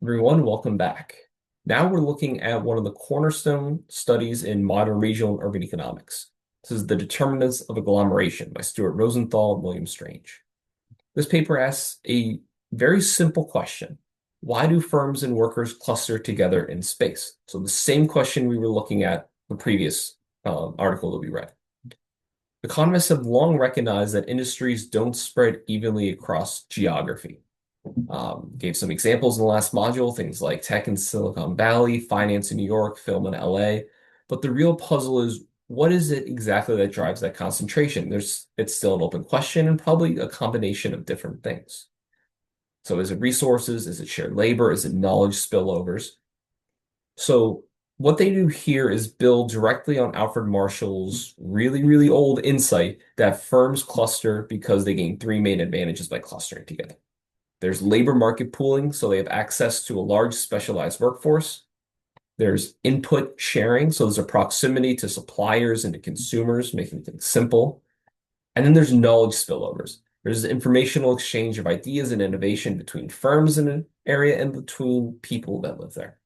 Everyone, welcome back. Now we're looking at one of the cornerstone studies in modern regional and urban economics. This is The Determinants of Agglomeration by Stuart Rosenthal and William Strange. This paper asks a very simple question. Why do firms and workers cluster together in space? So the same question we were looking at the previous article that we read. Economists have long recognized that industries don't spread evenly across geography. Gave some examples in the last module, things like tech in Silicon Valley, finance in New York, film in LA. But the real puzzle is what is it exactly that drives that concentration? It's still an open question and probably a combination of different things. So is it resources? Is it shared labor? Is it knowledge spillovers? So what they do here is build directly on Alfred Marshall's really, really old insight that firms cluster because they gain three main advantages by clustering together. There's labor market pooling, so they have access to a large specialized workforce. There's input sharing, so there's a proximity to suppliers and to consumers, making things simple. And then there's knowledge spillovers. There's informational exchange of ideas and innovation between firms in an area and between people that live there.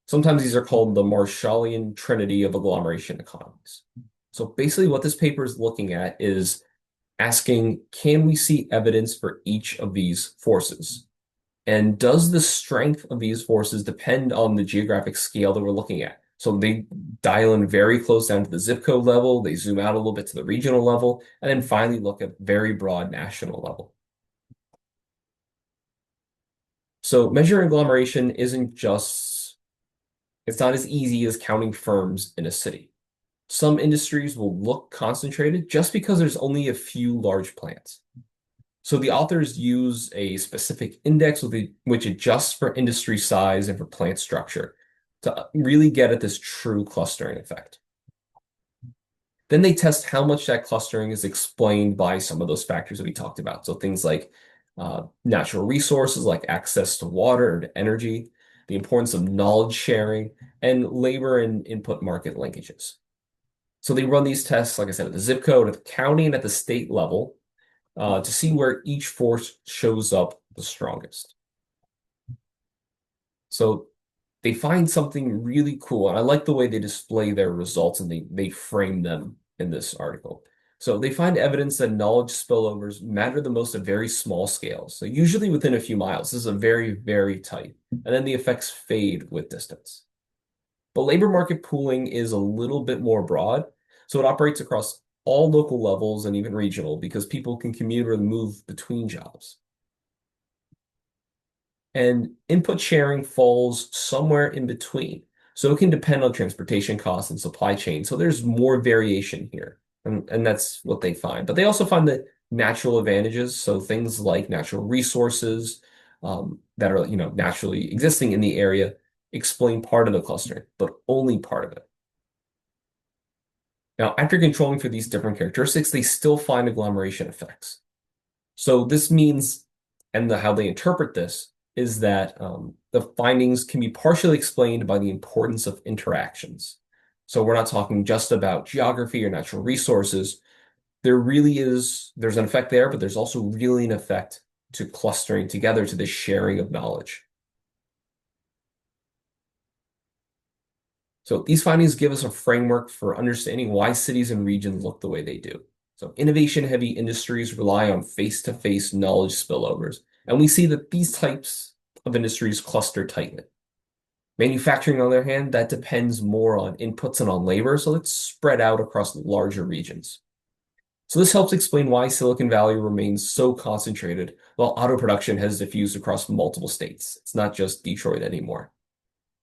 Sometimes these are called the Marshallian trinity of agglomeration economies. So basically what this paper is looking at is asking, can we see evidence for each of these forces? And does the strength of these forces depend on the geographic scale that we're looking at? So they dial in very close down to the zip code level, they zoom out a little bit to the regional level, and then finally look at very broad national level. So measuring agglomeration it's not as easy as counting firms in a city. Some industries will look concentrated just because there's only a few large plants. So the authors use a specific index which adjusts for industry size and for plant structure to really get at this true clustering effect. Then they test how much that clustering is explained by some of those factors that we talked about. So things like natural resources like access to water or to energy, the importance of knowledge sharing, and labor and input market linkages. So they run these tests, like I said, at the zip code, at the county, and at the state level to see where each force shows up the strongest. So they find something really cool, and I like the way they display their results and they frame them in this article. So they find evidence that knowledge spillovers matter the most at very small scales. So usually within a few miles. This is a very, very tight. And then the effects fade with distance. But labor market pooling is a little bit more broad. So it operates across all local levels and even regional because people can commute or move between jobs. And input sharing falls somewhere in between. So it can depend on transportation costs and supply chain. So there's more variation here. And that's what they find. But they also find that natural advantages, so things like natural resources that are, naturally existing in the area, explain part of the clustering, but only part of it. Now, after controlling for these different characteristics, they still find agglomeration effects. So this means, and how they interpret this, is that the findings can be partially explained by the importance of interactions. So we're not talking just about geography or natural resources. There's an effect there, but there's also really an effect to clustering together, to the sharing of knowledge. So these findings give us a framework for understanding why cities and regions look the way they do. So innovation-heavy industries rely on face-to-face knowledge spillovers, and we see that these types of industries cluster tightly. Manufacturing, on the other hand, that depends more on inputs and on labor, so it's spread out across larger regions. So this helps explain why Silicon Valley remains so concentrated, while auto production has diffused across multiple states. It's not just Detroit anymore.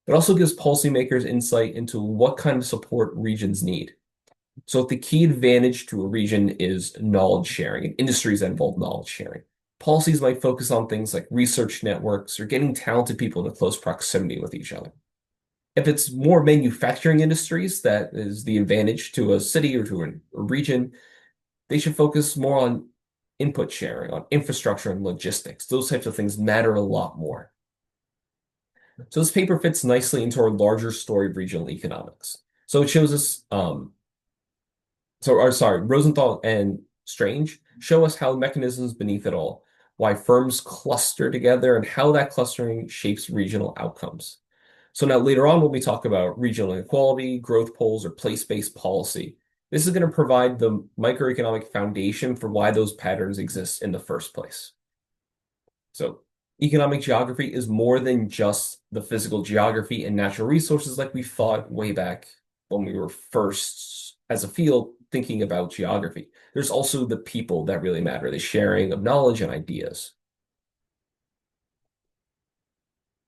It also gives policymakers insight into what kind of support regions need. So if the key advantage to a region is knowledge sharing and industries that involve knowledge sharing, policies might focus on things like research networks or getting talented people in close proximity with each other. If it's more manufacturing industries that is the advantage to a city or to a region, they should focus more on input sharing, on infrastructure and logistics. Those types of things matter a lot more. So this paper fits nicely into our larger story of regional economics. So it shows us, Rosenthal and Strange show us how mechanisms beneath it all why firms cluster together, and how that clustering shapes regional outcomes. So now later on, when we talk about regional inequality, growth poles, or place-based policy, this is going to provide the microeconomic foundation for why those patterns exist in the first place. So economic geography is more than just the physical geography and natural resources like we thought way back when we were first, as a field, thinking about geography. There's also the people that really matter, the sharing of knowledge and ideas.